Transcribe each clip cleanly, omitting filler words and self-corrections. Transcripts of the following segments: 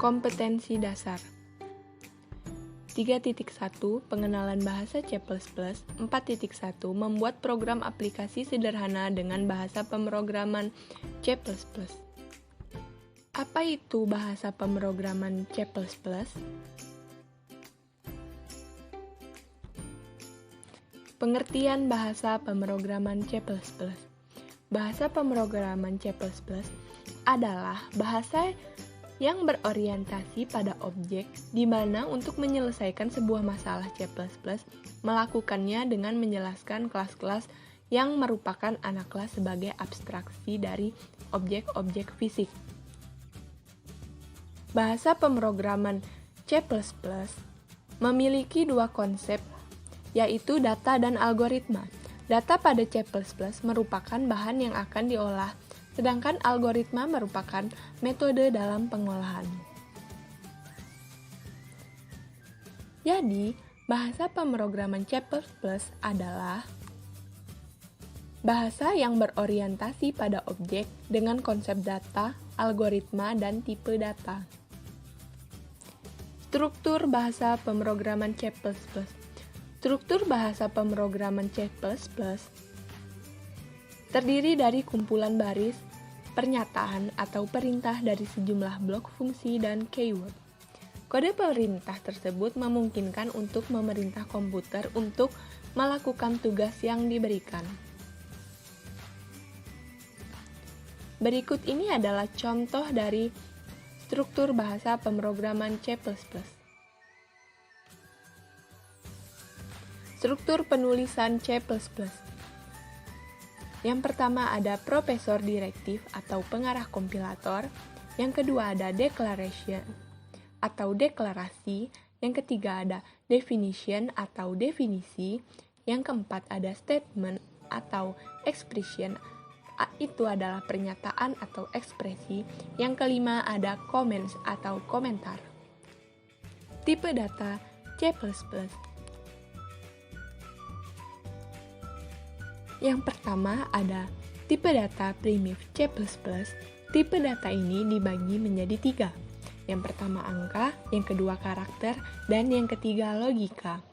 Kompetensi dasar 3.1 Pengenalan bahasa C++. 4.1 Membuat program aplikasi sederhana dengan bahasa pemrograman C++. Apa itu bahasa pemrograman C++? Pengertian bahasa pemrograman C++. Bahasa pemrograman C++ adalah bahasa yang berorientasi pada objek, di mana untuk menyelesaikan sebuah masalah C++, melakukannya dengan menjelaskan kelas-kelas yang merupakan anak kelas sebagai abstraksi dari objek-objek fisik. Bahasa pemrograman C++ memiliki dua konsep, yaitu data dan algoritma. Data pada C++ merupakan bahan yang akan diolah, sedangkan algoritma merupakan metode dalam pengolahan. Jadi, bahasa pemrograman C++ adalah bahasa yang berorientasi pada objek dengan konsep data, algoritma, dan tipe data. Struktur bahasa pemrograman C++. Struktur bahasa pemrograman C++ terdiri dari kumpulan baris, pernyataan atau perintah dari sejumlah blok fungsi dan keyword. Kode perintah tersebut memungkinkan untuk memerintah komputer untuk melakukan tugas yang diberikan. Berikut ini adalah contoh dari struktur bahasa pemrograman C++. Struktur penulisan C++. Yang pertama ada profesor direktif atau pengarah kompilator, yang kedua ada declaration atau deklarasi, yang ketiga ada definition atau definisi, yang keempat ada statement atau expression, itu adalah pernyataan atau ekspresi, yang kelima ada comments atau komentar. Tipe data C++. Yang pertama ada tipe data primitif C++. Tipe data ini dibagi menjadi 3. Yang pertama angka, yang kedua karakter, dan yang ketiga logika.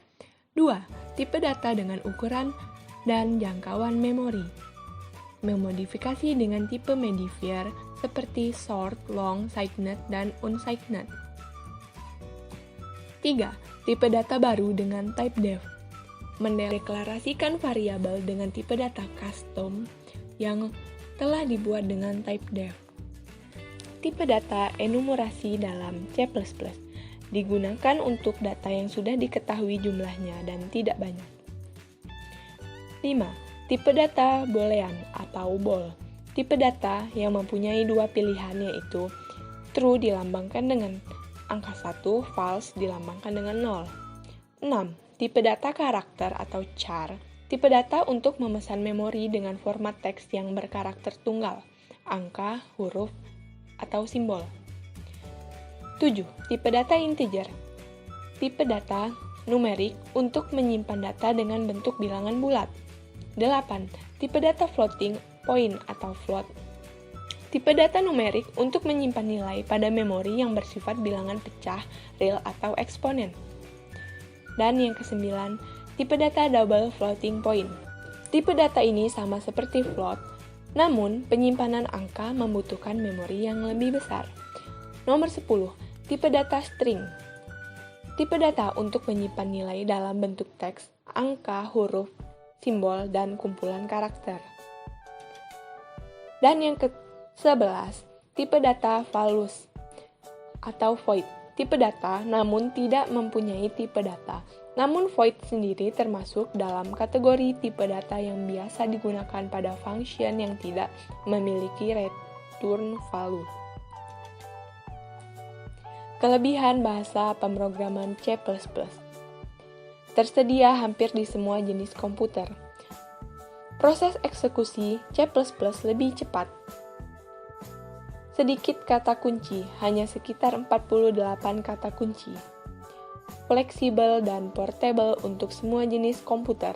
2. Tipe data dengan ukuran dan jangkauan memori. Memodifikasi dengan tipe modifier seperti short, long, signed, dan unsigned. 3. Tipe data baru dengan type def. Mendeklarasikan variabel dengan tipe data custom yang telah dibuat dengan type def. Tipe data enumerasi dalam C++ digunakan untuk data yang sudah diketahui jumlahnya dan tidak banyak. 5. Tipe data boolean atau bool. Tipe data yang mempunyai dua pilihan, yaitu true dilambangkan dengan angka 1, false dilambangkan dengan 0. 6. Tipe data karakter atau char. Tipe data untuk memesan memori dengan format teks yang berkarakter tunggal, angka, huruf, atau simbol. 7. Tipe data integer. Tipe data numerik untuk menyimpan data dengan bentuk bilangan bulat. 8. Tipe data floating point atau float. Tipe data numerik untuk menyimpan nilai pada memori yang bersifat bilangan pecah, real, atau eksponen. Dan yang ke-9, tipe data double floating point. Tipe data ini sama seperti float, namun penyimpanan angka membutuhkan memori yang lebih besar. Nomor 10, tipe data string. Tipe data untuk menyimpan nilai dalam bentuk teks, angka, huruf, simbol, dan kumpulan karakter. Dan yang ke-11, tipe data false atau void. Tipe data namun tidak mempunyai tipe data. Namun void sendiri termasuk dalam kategori tipe data yang biasa digunakan pada function yang tidak memiliki return value. Kelebihan bahasa pemrograman C++. Tersedia hampir di semua jenis komputer. Proses eksekusi C++ lebih cepat. Sedikit kata kunci, hanya sekitar 48 kata kunci. Fleksibel dan portable untuk semua jenis komputer.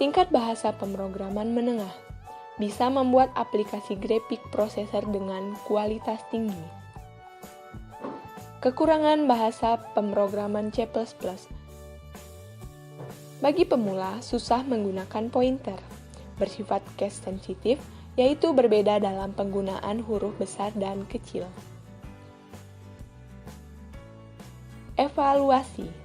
Tingkat bahasa pemrograman menengah. Bisa membuat aplikasi grafik prosesor dengan kualitas tinggi. Kekurangan bahasa pemrograman C++. Bagi pemula, susah menggunakan pointer. Bersifat case sensitif, yaitu berbeda dalam penggunaan huruf besar dan kecil. Evaluasi.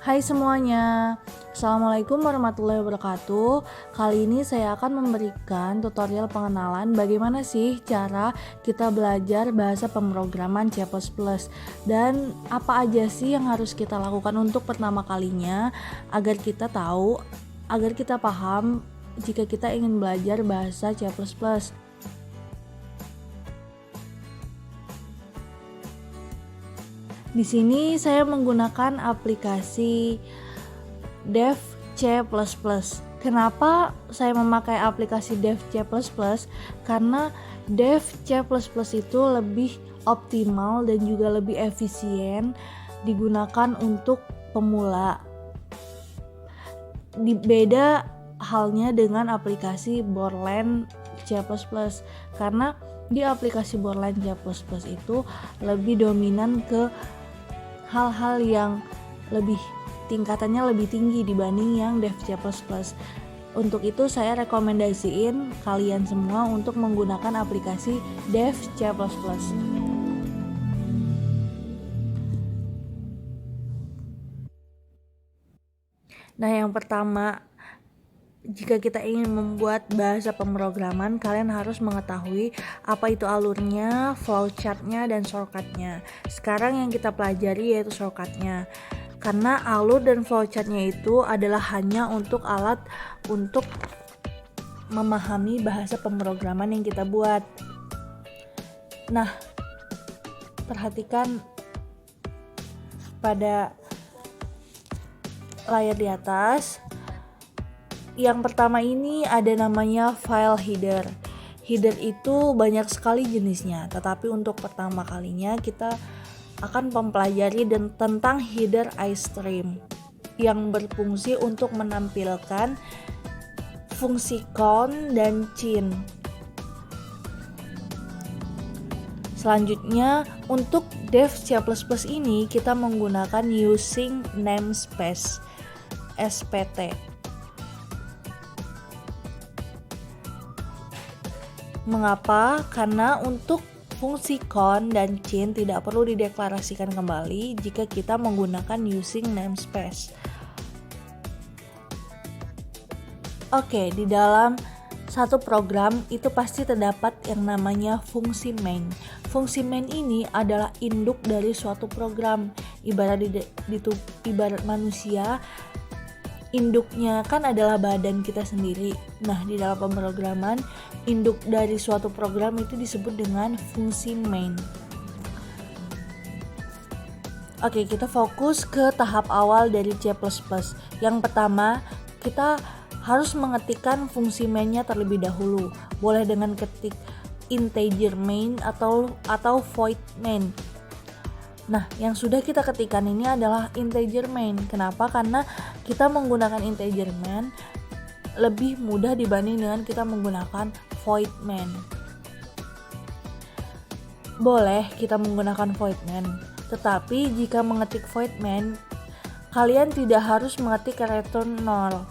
Hai semuanya, Assalamualaikum warahmatullahi wabarakatuh. Kali ini saya akan memberikan tutorial pengenalan bagaimana sih cara kita belajar bahasa pemrograman C++ dan apa aja sih yang harus kita lakukan untuk pertama kalinya agar kita tahu, agar kita paham jika kita ingin belajar bahasa C++. Di sini saya menggunakan aplikasi Dev C++. Kenapa saya memakai aplikasi Dev C++? Karena Dev C++ itu lebih optimal dan juga lebih efisien digunakan untuk pemula. Beda halnya dengan aplikasi Borland C++, karena di aplikasi Borland C++ itu lebih dominan ke hal-hal yang lebih tingkatannya lebih tinggi dibanding yang Dev C++. Untuk itu saya rekomendasiin kalian semua untuk menggunakan aplikasi Dev C++. Nah, yang pertama, jika kita ingin membuat bahasa pemrograman, kalian harus mengetahui apa itu alurnya, flowchartnya, dan shortcutnya. Sekarang yang kita pelajari yaitu shortcutnya. Karena alur dan flowchartnya itu adalah hanya untuk alat untuk memahami bahasa pemrograman yang kita buat. Nah, perhatikan pada layar di atas. Yang pertama ini ada namanya file header. Header itu banyak sekali jenisnya, tetapi untuk pertama kalinya kita akan mempelajari tentang header iStream yang berfungsi untuk menampilkan fungsi count dan cin. Selanjutnya, untuk Dev C++ ini kita menggunakan using namespace SPT. Mengapa? Karena untuk fungsi count dan cin tidak perlu dideklarasikan kembali jika kita menggunakan using namespace. Oke, di dalam satu program itu pasti terdapat yang namanya fungsi main. Fungsi main ini adalah induk dari suatu program. Ibarat manusia, induknya kan adalah badan kita sendiri. Nah, di dalam pemrograman, induk dari suatu program itu disebut dengan fungsi main. Oke, kita fokus ke tahap awal dari C++. Yang pertama, kita harus mengetikkan fungsi mainnya terlebih dahulu. Boleh dengan ketik integer main atau void main. Nah, yang sudah kita ketikkan ini adalah integer main. Kenapa? Karena kita menggunakan integer main lebih mudah dibanding dengan kita menggunakan void main. Boleh kita menggunakan void main, tetapi jika mengetik void main, kalian tidak harus mengetik return 0.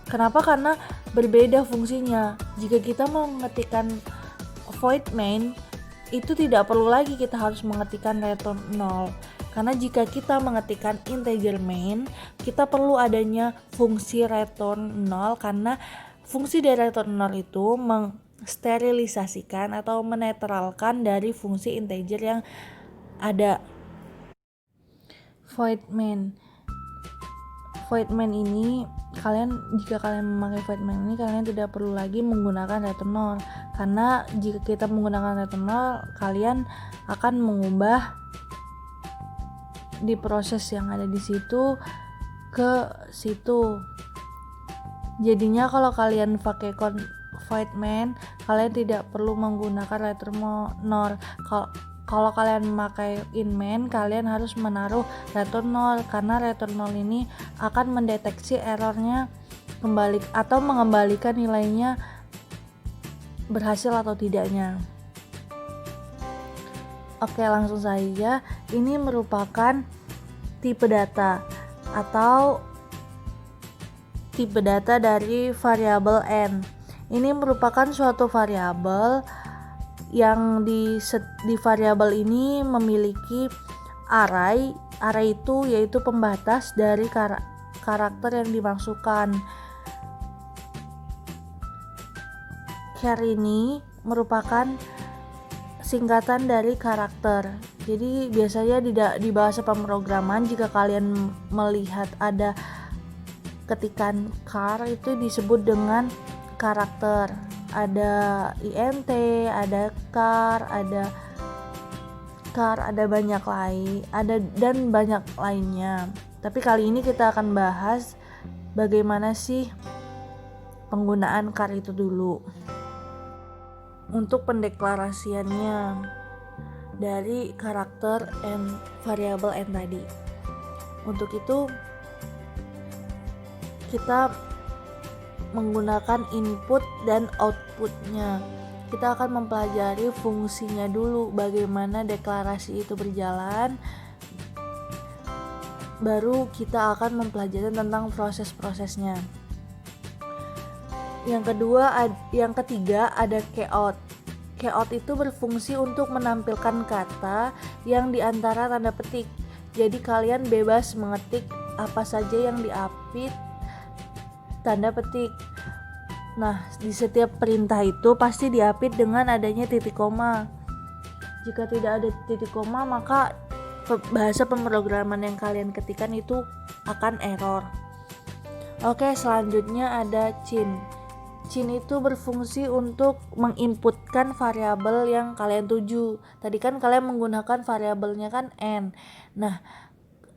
Kenapa? Karena berbeda fungsinya. Jika kita mengetikkan void main, itu tidak perlu lagi kita harus mengetikkan return 0. Karena jika kita mengetikkan integer main, kita perlu adanya fungsi return 0 karena fungsi dari return 0 itu mensterilisasikan atau menetralkan dari fungsi integer yang ada. Void main ini jika kalian memakai void main ini, kalian tidak perlu lagi menggunakan return 0 karena jika kita menggunakan return 0, kalian akan mengubah diproses yang ada di situ ke situ. Jadinya kalau kalian pakai void main, kalian tidak perlu menggunakan return null. Kalau kalian memakai in main, kalian harus menaruh return null, karena return null ini akan mendeteksi errornya kembali atau mengembalikan nilainya berhasil atau tidaknya. Oke, langsung saja. Ini merupakan tipe data atau tipe data dari variabel n. Ini merupakan suatu variabel yang di variabel ini memiliki array. Array itu yaitu pembatas dari karakter yang dimasukkan. Char ini merupakan singkatan dari karakter. Jadi biasanya di bahasa pemrograman, jika kalian melihat ada ketikan char, itu disebut dengan karakter. Ada int, ada char, ada banyak dan banyak lainnya. Tapi kali ini kita akan bahas bagaimana sih penggunaan char itu dulu. Untuk pendeklarasiannya dari karakter variabel n tadi. Untuk itu kita menggunakan input dan outputnya. Kita akan mempelajari fungsinya dulu, bagaimana deklarasi itu berjalan. Baru kita akan mempelajari tentang proses-prosesnya. Yang ketiga ada keout. Keout itu berfungsi untuk menampilkan kata yang di antara tanda petik. Jadi kalian bebas mengetik apa saja yang diapit tanda petik. Nah, di setiap perintah itu pasti diapit dengan adanya titik koma. Jika tidak ada titik koma, maka bahasa pemrograman yang kalian ketikkan itu akan error. Oke, selanjutnya ada cin. Cin itu berfungsi untuk menginputkan variabel yang kalian tuju. Tadi kan kalian menggunakan variabelnya kan n. Nah,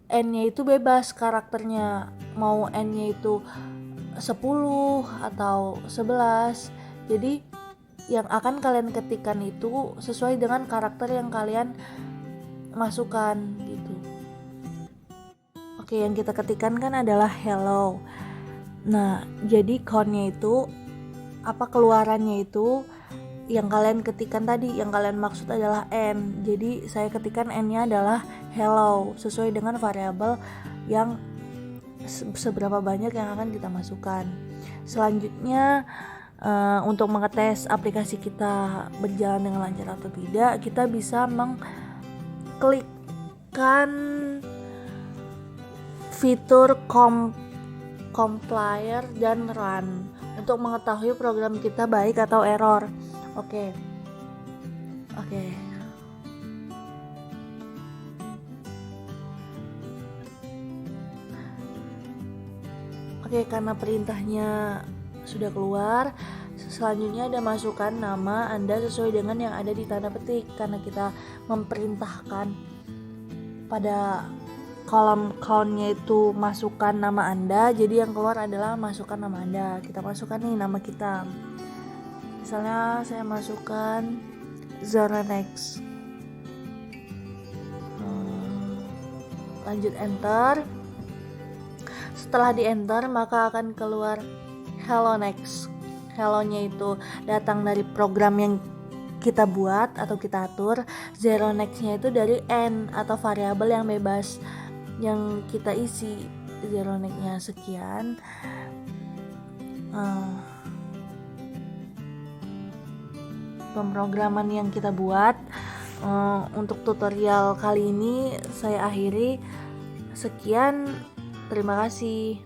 n-nya itu bebas karakternya. Mau n-nya itu 10 atau 11. Jadi yang akan kalian ketikkan itu sesuai dengan karakter yang kalian masukkan gitu. Oke, yang kita ketikkan kan adalah hello. Nah, jadi count-nya itu keluarannya itu yang kalian ketikkan tadi, yang kalian maksud adalah n. Jadi saya ketikkan n-nya adalah hello sesuai dengan variabel yang seberapa banyak yang akan kita masukkan. Selanjutnya untuk mengetes aplikasi kita berjalan dengan lancar atau tidak, kita bisa mengklikkan fitur compile dan run untuk mengetahui program kita baik atau error. Oke. Oke, karena perintahnya sudah keluar, selanjutnya ada masukkan nama Anda sesuai dengan yang ada di tanda petik, karena kita memperintahkan pada kolom count-nya itu masukkan nama Anda, jadi yang keluar adalah masukkan nama Anda. Kita masukkan nih nama kita. Misalnya saya masukkan Zoronex. Lanjut enter. Setelah di enter maka akan keluar hello next. Hello-nya itu datang dari program yang kita buat atau kita atur. Zero next-nya itu dari n atau variabel yang bebas yang kita isi. Zero next-nya sekian. Pemrograman yang kita buat. Untuk tutorial kali ini saya akhiri. Sekian, terima kasih.